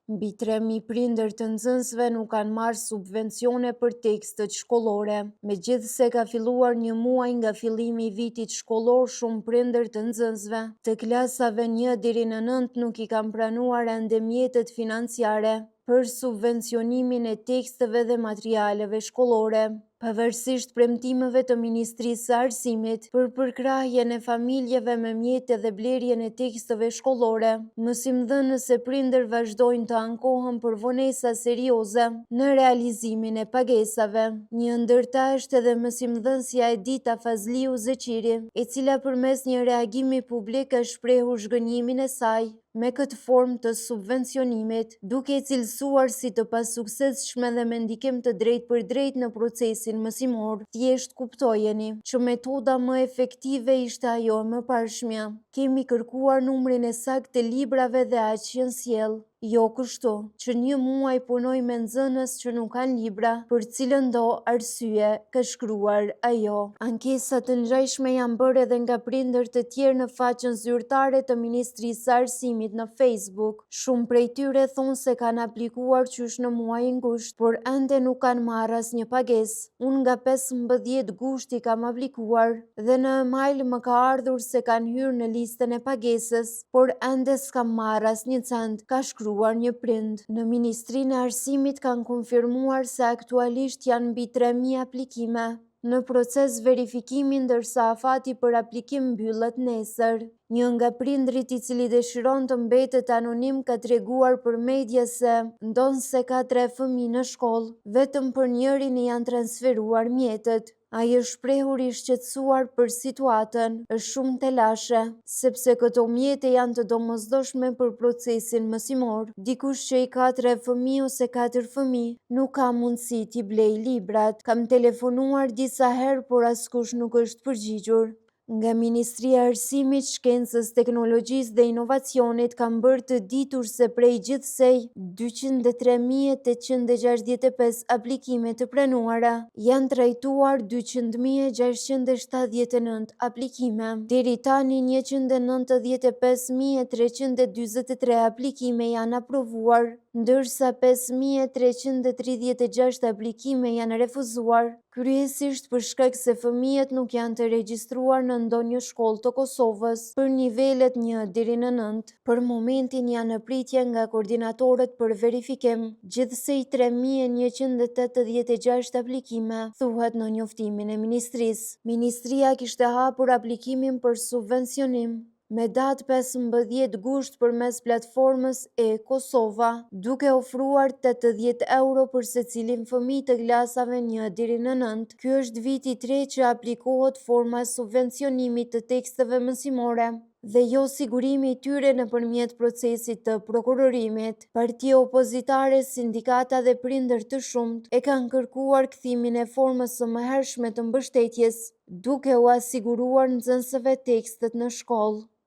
Mbi 3.000 prindër të nxënësve nuk kanë marrë subvencione për tekstet shkollore. Megjithse ka filluar një muaj nga fillimi i vitit shkollor, shumë prindër të nxënësve të klasave 1 deri në 9 nuk i kanë pranuar ende mjetet financiare për subvencionimin e teksteve dhe materialeve shkollore. Pavarësisht premtimeve të Ministrisë së Arsimit për përkrahjen e familjeve me mjete dhe blerjen e teksteve shkollore, mësimdhënës e prindër vazhdojnë të ankohen për vonesa serioze në realizimin e pagesave. Një ndër ta është edhe mësimdhënësja Edita Fazliu Zeqiri, e cila përmes një reagimi publik ka shprehur zhgënjimin e saj me këtë formë të subvencionimit, duke e cilësuar si të pasuksesshme dhe me ndikim të drejtë për drejtë në procesin mësimor. Thjesht kuptojeni që metoda më efektive ishte ajo e mëparshmja. Kemi kërkuar numrin e saktë të librave dhe aq që sjell. Jo kështu, që një muaj punoj me nxënës që nuk kanë libra, për cilën do arsye, ka shkruar ajo. Ankesa të ngjashme janë bërë edhe nga prindër të tjerë në faqen zyrtare të Ministrisë së Arsimit në Facebook. Shumë prej tyre thonë se kanë aplikuar qysh në muajin gusht, por ende nuk kanë marrë asnjë pagesë. Unë nga 15 gushti kam aplikuar dhe në email më ka ardhur se kanë hyrë në listën e pagesës, por ende s'kam marrë asnjë cent, ka shkruar një prind. Në Ministrinë e Arsimit kanë konfirmuar se aktualisht janë mbi 3.000 aplikime në proces verifikimi, ndërsa afati për aplikim mbyllet nesër. Një nga prindrit i cili dëshiron të mbetet anonim ka treguar për media se ndonë se ka 3 fëmijë në shkollë, vetëm për njërin i janë transferuar mjetet. Ai është shprehur i shqetësuar për situatën, është shumë telashe, sepse këto mjete janë të domosdoshme për procesin mësimor. Dikush që i ka 3 fëmijë ose 4 fëmijë nuk ka mundësi t'i blej librat. Kam telefonuar disa herë, por askush nuk është përgjigjur. Nga Ministria e Arsimit, Shkencës, Teknologjisë dhe Inovacionit kanë bërë të ditur se prej gjithsej 203.865 aplikime të pranuara, janë trajtuar 200.679 aplikime. Deri tani 195.343 aplikime janë aprovuar, ndërsa 5.336 aplikime janë refuzuar, kryesisht për shkak se fëmijët nuk janë të regjistruar në ndonjë shkollë të Kosovës për nivelet 1 deri në 9. Për momentin janë në pritje nga koordinatorët për verifikim, gjithsej 3.186 aplikime, thuhet në njoftimin e Ministrisë. Ministria kishte hapur aplikimin për subvencionim me datë 15 gusht përmes platformës e-Kosova, duke ofruar 80 euro për secilin fëmijë të klasave 1 deri në 9. Ky është viti i tretë që aplikohet forma e subvencionimit të teksteve mësimore dhe jo sigurimi i tyre nëpërmjet procesit të prokurorimit. Partia opozitare, sindikata dhe prindër të shumt e kanë kërkuar kthimin e formës së mëhershme të mbështetjes, duke u asiguruar nxënësve tekstet në shkollë.